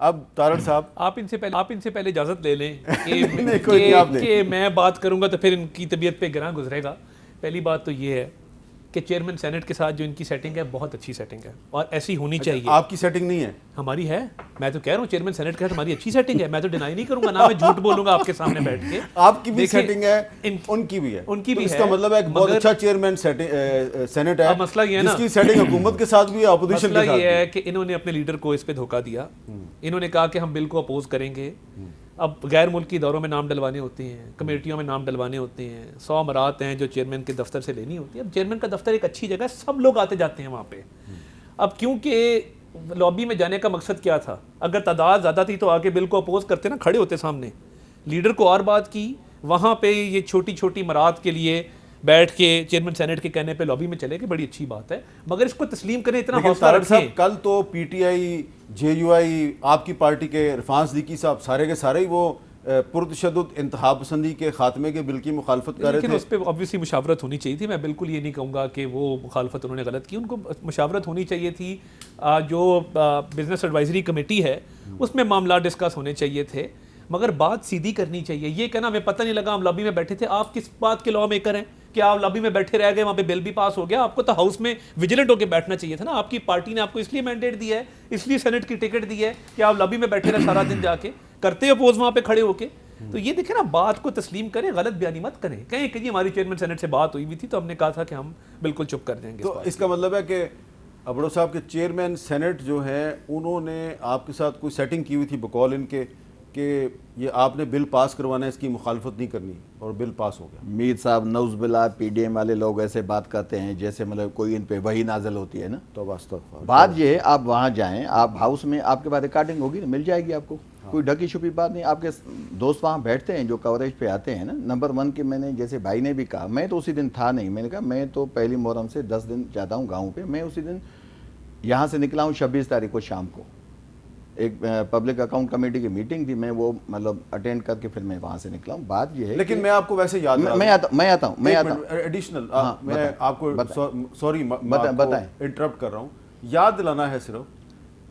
अब तारड़ साहब आप इनसे पहले इजाज़त ले लें कि मैं बात करूंगा तो फिर इनकी तबीयत पे गिरा गुजरेगा। पहली बात तो ये है कि चेयरमैन सेनेट के साथ जो इनकी सेटिंग है बहुत अच्छी सेटिंग है और ऐसी होनी चाहिए। आपकी सेटिंग नहीं है? हमारी है, मैं तो कह रहा हूँ चेयरमैन सेनेट के साथ हमारी अच्छी सेटिंग है, मैं तो डिनाई नहीं करूंगा, ना मैं झूठ बोलूंगा आपके सामने बैठ के। आपकी भी सेटिंग है, उनकी भी है, उनकी भी है। इसका मतलब है बहुत अच्छा चेयरमैन सेनेट है। मसला ये है ना, जिसकी सेटिंग हुकूमत के साथ भी है, अपोजिशन के साथ भी। ये है कि इन्होंने अपने लीडर को इस पे धोखा दिया। इन्होंने कहा कि हम बिल को अपोज करेंगे। अब गैर मुल्की दौरों में नाम डलवाने होते हैं, कमेटियों में नाम डलवाने होते हैं, 100 मरात हैं जो चेयरमैन के दफ्तर से लेनी होती है। अब चेयरमैन का दफ्तर एक अच्छी जगह है, सब लोग आते जाते हैं वहाँ पे। अब क्योंकि लॉबी में जाने का मकसद क्या था, अगर तादाद ज़्यादा थी तो आके बिल को अपोज करते ना, खड़े होते सामने, लीडर को और बात की, वहाँ पे ये छोटी छोटी मरात के लिए बैठ के चेयरमैन सेनेट के कहने पे लॉबी में चले गए, बड़ी अच्छी बात है, मगर इसको तस्लीम करें, इतना हौसला रखें। कल तो पीटीआई, जेयूआई, आपकी पार्टी के इरफान सिद्दीकी साहब सारे के सारे ही वो पुरतशद्दुद इंतहा पसंदी के खात्मे के बिल की मुखालफत कर रहे थे। लेकिन उस पर ऑब्वियसली मुशावरत होनी चाहिए थी। मैं बिल्कुल ये नहीं कहूँगा कि वो मुखालफत उन्होंने गलत की, उनको मुशावरत होनी चाहिए थी। जो बिजनेस एडवाइजरी कमेटी है उसमें मामला डिस्कस होने चाहिए थे, मगर बात सीधी करनी चाहिए। ये कहना हमें पता नहीं लगा, हम लॉबी में बैठे थे। आप किस बात के लॉ मेकर हैं कि आप लॉबी में बैठे रह गए, वहाँ पे बिल भी पास हो गया? आपको तो हाउस में विजिलेंट होकर बैठना चाहिए था ना। आपकी पार्टी ने आपको इसलिए मैंडेट दिया है, इसलिए सेनेट की टिकट दी है कि आप लॉबी में बैठे रहे सारा दिन, जाके करते अपोज वहाँ पे खड़े होके। तो ये देखें ना, बात को तस्लीम करें, गलत बयानी मत करें। कहें कि जी हमारी चेयरमैन सेनेट से बात हुई हुई थी तो हमने कहा था कि हम बिल्कुल चुप कर देंगे। तो इसका मतलब है कि अबड़ो साहब के चेयरमैन सेनेट जो है उन्होंने आपके साथ कोई सेटिंग की हुई थी बकौल इनके कि ये आपने बिल पास करवाना है, इसकी मुखालफत नहीं करनी, और बिल पास हो गया? मीर साहब नौज़बिल्ला, पीडीएम वाले लोग ऐसे बात करते हैं जैसे मतलब कोई इन पे वही नाजल होती है ना। तो वास्तव बात ये है, आप वहाँ जाएं, आप हाउस में आपके बाद रिकॉर्डिंग होगी ना, मिल जाएगी आपको। कोई ढकी छुपी बात नहीं। आपके दोस्त वहाँ बैठते हैं जो कवरेज पे आते हैं ना। नंबर 1 के मैंने जैसे भाई ने भी कहा, मैं तो उसी दिन था नहीं, मैंने कहा मैं तो पहली मुहर्रम से 10 दिन जाता हूँ गाँव पे। मैं उसी दिन यहाँ से निकला हूँ 26 तारीख को शाम को, एक पब्लिक अकाउंट कमेटी की मीटिंग थी, मैं वो मतलब अटेंड करके फिर मैं वहाँ से निकला हूँ। बात ये है, लेकिन मैं आपको वैसे याद मैं आता हूँ एडिशनल मैं आपको सॉरी बताएं, इंटरप्ट कर रहा हूँ। याद दिलाना है सिर्फ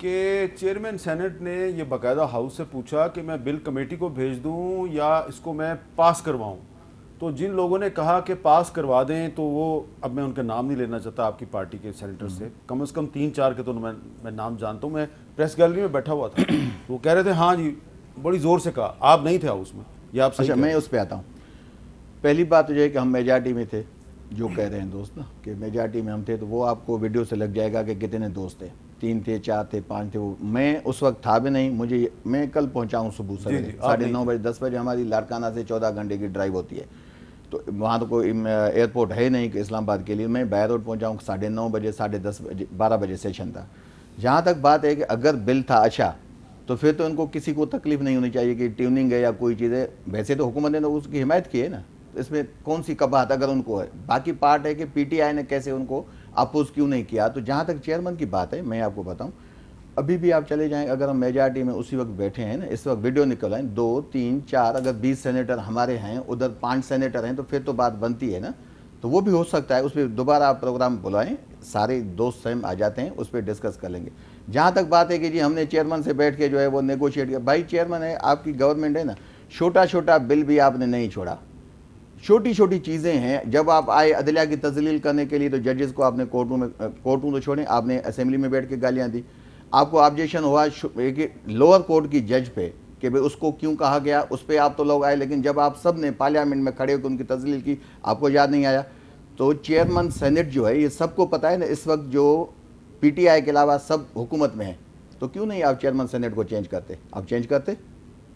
कि चेयरमैन सेनेट ने ये बाकायदा हाउस से पूछा कि मैं बिल कमेटी को भेज दूं या इसको मैं पास करवाऊं। तो जिन लोगों ने कहा कि पास करवा दें, तो वो, अब मैं उनका नाम नहीं लेना चाहता आपकी पार्टी के सेनेटर से, कम 3-4 के तो मैं नाम जानता हूँ। मैं प्रेस गैलरी में बैठा हुआ था, वो कह रहे थे हाँ जी, बड़ी ज़ोर से कहा। आप नहीं थे हाउस में, ये आप अच्छा, मैं उस पर आता हूँ। पहली बात तो ये है कि हम मेजॉरिटी में थे, जो कह रहे हैं दोस्त ना कि मेजॉरिटी में हम थे, तो वो आपको वीडियो से लग जाएगा कि कितने दोस्त थे, 3 थे, 4 थे, 5 थे। वो मैं उस वक्त था भी नहीं। मैं कल पहुँचा हूँ सुबह सवेरे 9:30 बजे, 10 बजे हमारी लाड़काना से 14 घंटे की ड्राइव होती है। तो वहाँ तो कोई एयरपोर्ट है नहीं कि इस्लामाबाद के लिए। मैं बाय रोड पहुँचा हूँ 9:30 बजे, 10:30 बजे, 12 बजे सेशन था। जहाँ तक बात है कि अगर बिल था अच्छा, तो फिर तो इनको किसी को तकलीफ नहीं होनी चाहिए कि ट्यूनिंग है या कोई चीज़ है। वैसे तो हुकूमत ने तो उसकी हिमायत की है ना, तो इसमें कौन सी कबाहत अगर उनको है। बाकी पार्ट है कि पीटीआई ने कैसे उनको अपोज क्यों नहीं किया। तो जहाँ तक चेयरमैन की बात है, मैं आपको बताऊँ, अभी भी आप चले जाएं, अगर हम मेजॉरिटी में उसी वक्त बैठे हैं ना, इस वक्त वीडियो निकल आए 2, 3, 4, अगर 20 सेनेटर हमारे हैं, उधर 5 सेनेटर हैं, तो फिर तो बात बनती है ना। तो वो भी हो सकता है, उस पर दोबारा आप प्रोग्राम बुलाएं, सारे दोस्त सेम आ जाते हैं, उस पर डिस्कस कर लेंगे। जहाँ तक बात है कि जी हमने चेयरमैन से बैठ के जो है वो नेगोशिएट किया, भाई चेयरमैन है, आपकी गवर्नमेंट है ना, छोटा छोटा बिल भी आपने नहीं छोड़ा, छोटी छोटी चीज़ें हैं। जब आप आए अदलिया की तजलील करने के लिए, तो जजेस को आपने कोर्टरूम तो छोड़ें, आपने असेंबली में बैठ के गालियाँ दी। आपको ऑब्जेक्शन हुआ एक लोअर कोर्ट की जज पे कि भाई उसको क्यों कहा गया, उस पर आप तो लोग आए, लेकिन जब आप सब ने पार्लियामेंट में खड़े होकर उनकी तजलील की, आपको याद नहीं आया। तो चेयरमैन सेनेट जो है, ये सबको पता है ना, इस वक्त जो पीटीआई के अलावा सब हुकूमत में है, तो क्यों नहीं आप चेयरमैन सेनेट को चेंज करते? आप चेंज करते?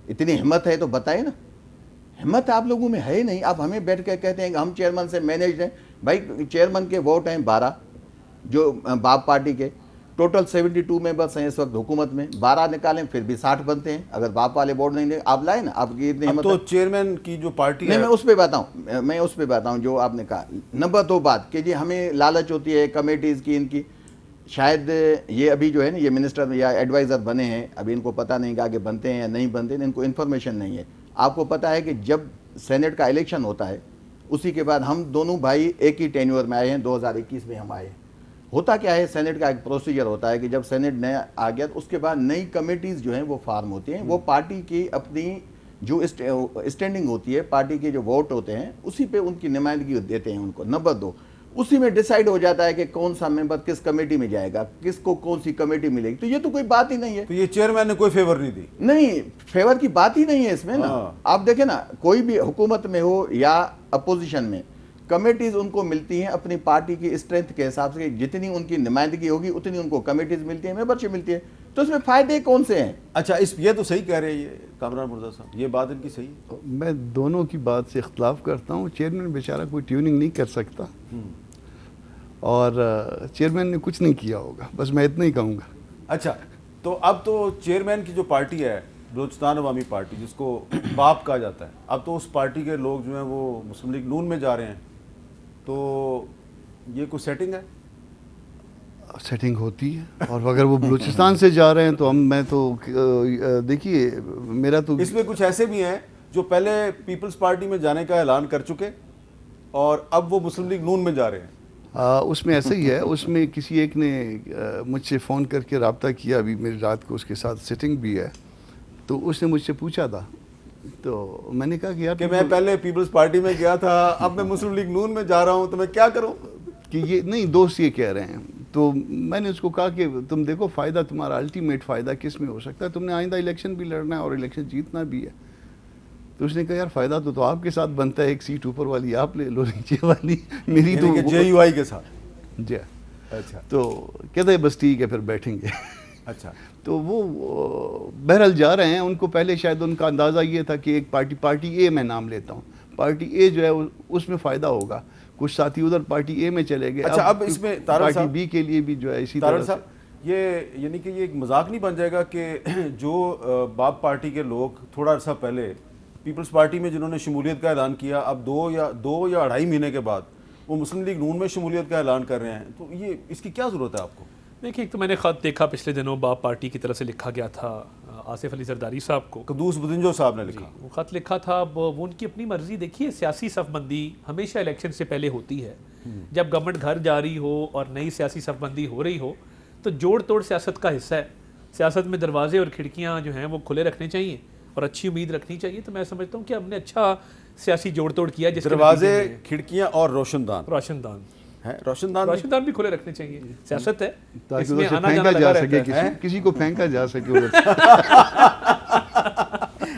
इतनी हिम्मत है तो बताए ना। हिम्मत आप लोगों में है नहीं। आप हमें बैठ कर कहते हैं कि हम चेयरमैन से मैनेज हैं। भाई चेयरमैन के वोट हैं 12, जो बाप पार्टी के, टोटल 72 मेंबर्स हैं इस वक्त हुकूमत में, 12 निकालें फिर भी 60 बनते हैं। अगर बाप वाले बोर्ड नहीं दे, आप लाए ना, आपकी इतनी हिम्मत तो चेयरमैन की जो पार्टी है, मैं उस पर बताऊं जो आपने कहा। नंबर 2 बात कि जी हमें लालच होती है कमेटीज़ की, इनकी शायद ये अभी जो है ना, ये मिनिस्टर या एडवाइज़र बने हैं, अभी इनको पता नहीं कि आगे बनते हैं या नहीं बनते, इनको इन्फॉर्मेशन नहीं है। आपको पता है कि जब सेनेट का इलेक्शन होता है, उसी के बाद हम दोनों भाई एक ही टेन्योर में आए हैं, 2021 में हम आए हैं, होता क्या है, सेनेट का एक प्रोसीजर होता है कि जब सेनेट नया आ गया तो उसके बाद नई कमेटीज जो हैं वो फार्म होती हैं, वो पार्टी की अपनी जो स्टैंडिंग होती है, पार्टी के जो वोट होते हैं उसी पे उनकी नुमाइंदगी देते हैं उनको, नंबर 2 उसी में डिसाइड हो जाता है कि कौन सा मेंबर किस कमेटी में जाएगा, किसको कौन सी कमेटी मिलेगी। तो ये तो कोई बात ही नहीं है। तो ये चेयरमैन ने कोई फेवर नहीं दी? नहीं, फेवर की बात ही नहीं है इसमें ना। आप देखें ना, कोई भी हुकूमत में हो या अपोजिशन में, कमेटीज उनको मिलती हैं अपनी पार्टी की स्ट्रेंथ के हिसाब से, जितनी उनकी नुमाइंदगी होगी उतनी उनको कमेटीज मिलती है, मेंबरशिप मिलती है। तो इसमें फायदे कौन से हैं? अच्छा, ये तो सही कह रहे हैं ये कामरान मुर्तज़ा साहब, ये बात इनकी सही है। मैं दोनों की बात से इख्तलाफ करता हूँ। चेयरमैन बेचारा कोई ट्यूनिंग नहीं कर सकता और चेयरमैन ने कुछ नहीं किया होगा, बस मैं इतना ही कहूँगा। अच्छा, तो अब तो चेयरमैन की जो पार्टी है बलूचिस्तान अवामी पार्टी, जिसको बाप कहा जाता है, अब तो उस पार्टी के लोग जो हैं वो मुस्लिम लीग नून में जा रहे हैं, तो ये कोई सेटिंग है? सेटिंग होती है, और अगर वो बलूचिस्तान से जा रहे हैं तो मैं तो देखिए मेरा तो इसमें कुछ ऐसे भी हैं जो पहले पीपल्स पार्टी में जाने का ऐलान कर चुके और अब वो मुस्लिम लीग नून में जा रहे हैं। उसमें ऐसे ही है। उसमें किसी एक ने मुझसे फ़ोन करके रब्ता किया, अभी मेरी रात को उसके साथ सिटिंग भी है, तो उसने मुझसे पूछा था, तो मैंने कहा कि यार कि मैं पहले पीपल्स पार्टी में गया था, अब मैं मुस्लिम लीग नून में जा रहा हूं, तो मैं क्या करूं? कि ये नहीं, दोस्त ये कह रहे हैं। तो मैंने उसको कहा कि तुम देखो, फ़ायदा तुम्हारा अल्टीमेट फ़ायदा किस में हो सकता है, तुमने आइंदा इलेक्शन भी लड़ना है और इलेक्शन जीतना भी है। तो उसने कहा यार फ़ायदा तो आपके साथ बनता है, एक सीट ऊपर वाली आप ले लो, नीचे वाली मेरी तो JUI के साथ। जी। अच्छा, तो कहते हैं बस ठीक है फिर बैठेंगे। अच्छा, तो वो बहरहाल जा रहे हैं। उनको पहले शायद उनका अंदाज़ा ये था कि एक पार्टी ए मैं नाम लेता हूँ, पार्टी ए जो है उसमें फ़ायदा होगा, कुछ साथी उधर पार्टी ए में चले गए। अच्छा, अब इसमें पार्टी बी के लिए भी जो है इसी तरह से ये यानी कि ये एक मजाक नहीं बन जाएगा कि जो बाप पार्टी के लोग थोड़ा अर्सा पहले पीपल्स पार्टी में जिन्होंने शमूलियत का ऐलान किया, अब दो या अढ़ाई महीने के बाद वो मुस्लिम लीग नून में शमूलियत का ऐलान कर रहे हैं, तो ये इसकी क्या ज़रूरत है आपको? देखिए, एक तो मैंने ख़त देखा पिछले दिनों बाप पार्टी की तरफ से लिखा गया था आसिफ अली जरदारी साहब को, कदूस बुदिंजो साहब ने लिखा, वो ख़त लिखा था। वो उनकी अपनी मर्जी। देखिए, सियासी सफबंदी हमेशा इलेक्शन से पहले होती है। जब गवर्नमेंट घर जा रही हो और नई सियासी सफबंदी हो रही हो तो जोड़ तोड़ सियासत का हिस्सा है। सियासत में दरवाजे और खिड़कियाँ जो हैं वो खुले रखने चाहिए और अच्छी उम्मीद रखनी चाहिए। तो मैं समझता हूँ कि हमने अच्छा सियासी जोड़ तोड़ किया। दरवाजे, खिड़कियाँ और रोशनदान है, रोशनदान भी खुले रखने चाहिए। सियासत है, ताकि इसमें उधर से आना जाना फेंका जा लगा सके, रहता है। किसी को फेंका जा सके उधर।